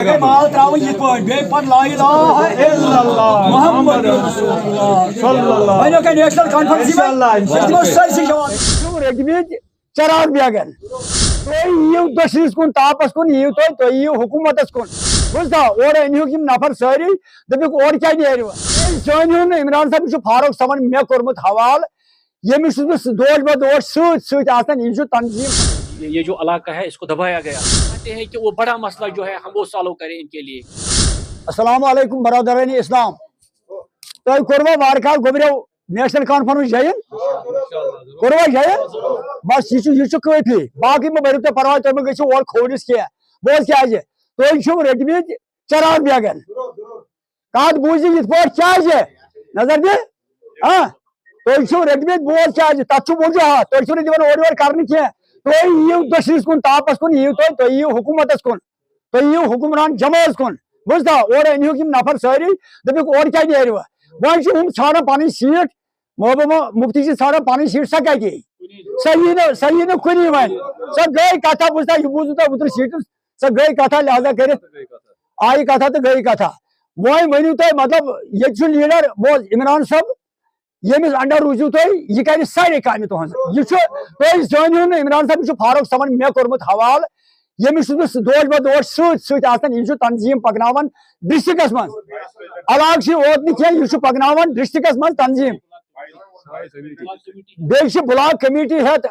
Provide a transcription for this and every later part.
माल त्राव ये बे पर ला इलाहा इल्लल्लाह मुहम्मद रसूलुल्लाह सल्लल्लाह वनो का नेशनल कॉन्फ्रेंस में इंशाल्लाह सही जवाब रेडमीड चराग बियागन तो ये दशीस कुन तापस कुन ये तो ये हुकूमतस कुन बुझदा और इन्हु की नफर सारी दबिक और क्या नेरवा सोनियन इमरान साहब जो फारूक समन मे करमत हवाल ये मिस दोज बदोज सूत आसन इन तंजीम ये जो इलाका है इसको दबाया गया चाहते हैं कि वो बड़ा मसला जो है हम वो सॉल्व करें इनके लिए। अस्सलाम वालेकुम बरदरानी इस्लाम तो कोरवा वारका गोबरो नेशनल कॉन्फ्रेंस जाइन कोरवा जाइन बस ये काफी बाकी में बरते परवाह तुम गो और खोनिस क्या बोल क्या तो रेडमीड चराग बेगन कत बूझी ये क्या नजर दे हाँ तो रेडमीड बोल क्या तथ वजूहत तुम दिवान और कर तो यू दशीस कुन तापस कुन यू तो यू हुकूमतस कुन तो यू हुक्मरान जमात कुन बुझदा और इन्हु की नफर सारी दबिक और क्या नेरवा वह ान पन सीट महबूबा मुफ्ती ान पन सीट सह कत सही न कुन वन सह गई कथा बुझदा यह बूझ उतर सीट सह गई कथा लिहाजा कर आई कथा तो गई कथा वह वनु तुम मतलब ये लीडर वो इमरान साहब यमिस अंडर रूजू तुम यह कर सारे काम तुहज यह जानो इमरान साहब फारूक समन मे कोरमत हवाल यमिस दोज बदोज सूत आसन इन तंजीम पकनावन डिस्ट्रिक्टस मज अलाग ओत यह पकनावन डिस्ट्रिक्टस मज तंजीम बे ब्लॉक कमेटी हेत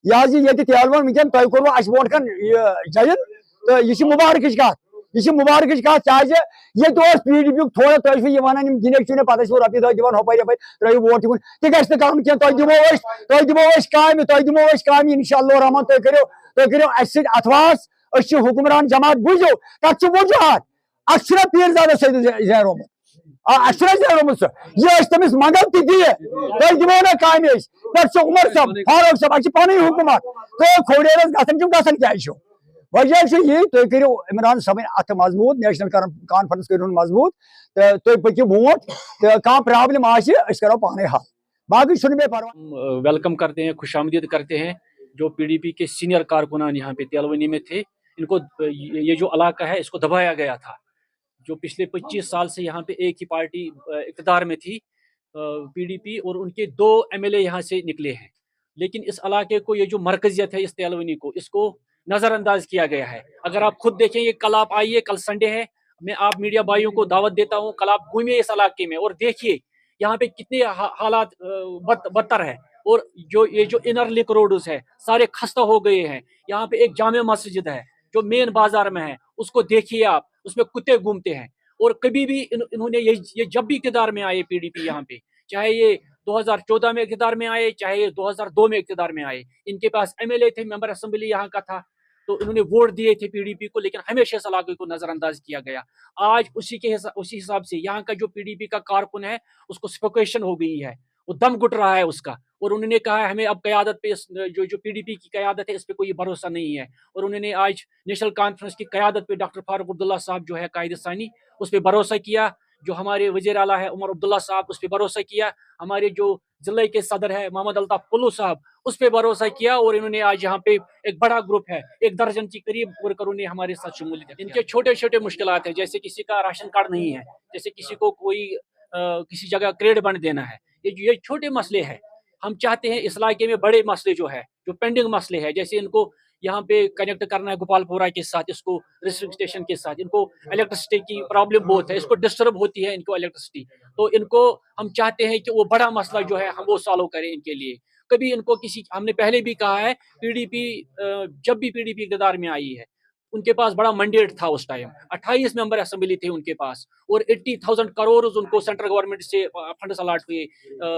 ये तेलवन वनकन तुम कोर अस वो जयन तो यह मुबारक कत यह मुबारक कत क्या ये PDP थोड़ा तुम वन गिने चुने पत रोपये दह दिवान हपर यप त्रो वोट तुन तह गि कर तुम दिमो काम इंशाअल्लाह रहमान तुम करो अथवास हुक्मरान जमात बुझो तथ वजूहत अह पीरजादा सैद जैरोमुत जैरोमुत यह तमिस मंगल तुम दिमो ना काम पे उमर साहब फारूक साहब अ पन हुकूमत तो खोड़ेरस गसन क्या वजह यही तुम करो इमरान साहब अत मजबूत नेशनल कॉन्फ्रेंस कर मजबूत तो तुम पकि वोट तो कह प्रॉब्लम करो पाने हल बाकी मे परवाह। वेलकम करते हैं, खुशामदीद करते हैं जो PDP के सीनियर कारकुनान यहाँ पे तेलवनी में थे। इनको ये जो इलाका है इसको दबाया गया था। जो पिछले 25 साल से यहाँ पे एक ही पार्टी इक़्तिदार में थी PDP, और उनके 2 MLA यहाँ से निकले हैं। लेकिन इस इलाके को, ये जो मरकजियत है इस तेलवनी को, इसको नज़रअंदाज किया गया है। अगर आप खुद देखें, ये कल आप आइए, कल संडे है, मैं आप मीडिया भाइयों को दावत देता हूँ, कल आप घूमिए इस इलाके में और देखिए यहाँ पे कितने हालात बदतर है। और ये जो इनर लिंक रोड्स है सारे खस्ता हो गए हैं। यहाँ पे एक जामे मस्जिद है जो मेन बाजार में है, उसको देखिए आप, उसमें कुत्ते घूमते हैं। और कभी भी इन्होंने ये जब भी इक़्तिदार में आए PDP यहाँ पे, चाहे ये 2014 में इक़्तिदार में आए, चाहे ये 2002 में इक़्तिदार में आए, इनके पास MLA थे, मेंबर असेंबली यहाँ का था, तो इन्होंने वोट दिए थे PDP को, लेकिन हमेशा इस इलाके को नजरअंदाज किया गया। आज उसी हिसाब से यहाँ का जो PDP का कारकुन है उसको सफोकेशन हो गई है, वो दम घुट रहा है उसका। और उन्होंने कहा है हमें अब क़यादत पे, जो PDP की क़यादत है इस पर कोई भरोसा नहीं है। और उन्होंने आज नेशनल कॉन्फ्रेंस की क़यादत पे डॉक्टर फारूक अब्दुल्ला साहब जो है कायद सानी, उस पर भरोसा किया। जो हमारे वज़ीर आला है उमर अब्दुल्ला साहब, उस पर भरोसा किया। हमारे जो ज़िले के सदर है मोहम्मद अल्ताफ़ कुल्लू साहब, उस पर भरोसा किया। और इन्होंने आज यहाँ पे एक बड़ा ग्रुप है, 1 दर्जन के करीब वर्करों ने हमारे साथ शमूलियत। इनके छोटे छोटे मुश्किलात है, जैसे किसी का राशन कार्ड नहीं है, जैसे किसी को कोई किसी जगह क्रेड बंद देना है, ये छोटे मसले हैं। हम चाहते हैं इस इलाके में बड़े मसले जो पेंडिंग मसले हैं, जैसे इनको यहाँ पे कनेक्ट करना है गोपालपुरा के साथ, इसको रिसिविंग स्टेशन के साथ, इनको इलेक्ट्रिसिटी की प्रॉब्लम बहुत है, इसको डिस्टर्ब होती है इनको इलेक्ट्रिसिटी। तो इनको हम चाहते हैं कि वो बड़ा मसला जो है हम वो सॉल्व करें इनके लिए। कभी इनको हमने पहले भी कहा है, PDP जब भी PDP इक़्तिदार में आई है उनके पास बड़ा मैंडेट था। उस टाइम 28 मेंबर असेंबली थे उनके पास, और 80,000 करोड़ उनको सेंट्रल गवर्नमेंट से फंड्स अलाट हुए।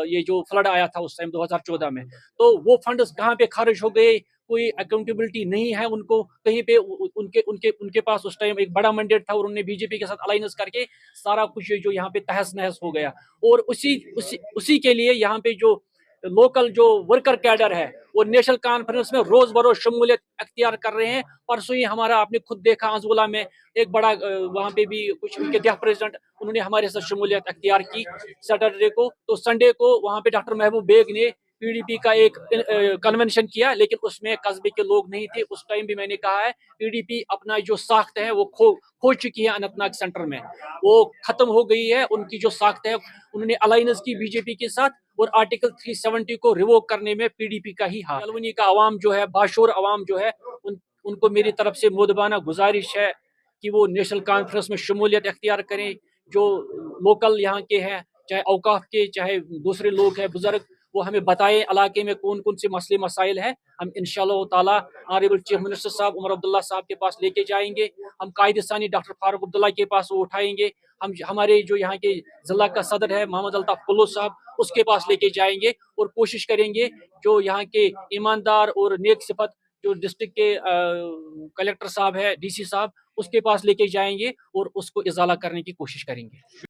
ये जो फ्लड आया था उस टाइम 2014 में, तो वो फंड्स कहाँ पे खर्च हो गए, कोई अकाउंटेबिलिटी नहीं है उनको कहीं पे। उनके उनके उनके पास उस टाइम एक बड़ा मैंडेट था, और उन्होंने BJP के साथ अलाइनेंस करके सारा कुछ जो यहाँ पे तहस नहस हो गया। और उसी के लिए यहाँ पे जो लोकल जो वर्कर कैडर है वो नेशनल कॉन्फ्रेंस में रोज बरोज शमूलियत अख्तियार कर रहे हैं। परसों ही हमारा आपने खुद देखा आंजोला में एक बड़ा वहाँ पे भी कुछ उनके देह प्रेसिडेंट उन्होंने हमारे साथ शमूलियत अख्तियार की सैटरडे को। तो संडे को वहाँ पे डॉक्टर महबूब बेग ने पीडीपी का एक कन्वेंशन किया, लेकिन उसमें कस्बे के लोग नहीं थे। उस टाइम भी मैंने कहा है पीडीपी अपना जो साख्त है वो खो चुकी है अनंतनाग सेंटर में, वो खत्म हो गई है। उनकी जो साख्त है, उन्होंने अलायंस की बीजेपी के साथ, और आर्टिकल 370 को रिवोक करने में पीडीपी का ही हाथ। तेलवनी का अवाम जो है, बाशूर अवाम जो है, उनको मेरी तरफ से मोदबाना गुजारिश है कि वो नेशनल कॉन्फ्रेंस में शमूलियत इख्तियार करें। जो लोकल यहाँ के हैं, चाहे औकाफ के चाहे दूसरे लोग हैं बुजुर्ग, वो हमें बताएं इलाके में कौन कौन से मसले मसाइल है। हम इंशाअल्लाह ताला ऑनरेबल चीफ मिनिस्टर साहब उमर अब्दुल्ला साहब के पास लेके जाएंगे। हम कायद सानी डॉक्टर फारूक अब्दुल्ला के पास वो उठाएंगे। हम हमारे जो यहाँ के जिला का सदर है मोहम्मद अल्ताफ कुल्लू साहब, उसके पास लेके जाएंगे और कोशिश करेंगे जो यहाँ के ईमानदार और नेक सिफत जो डिस्ट्रिक्ट के कलेक्टर साहब है, डीसी साहब, उसके पास लेके जाएंगे और उसको इजाला करने की कोशिश करेंगे।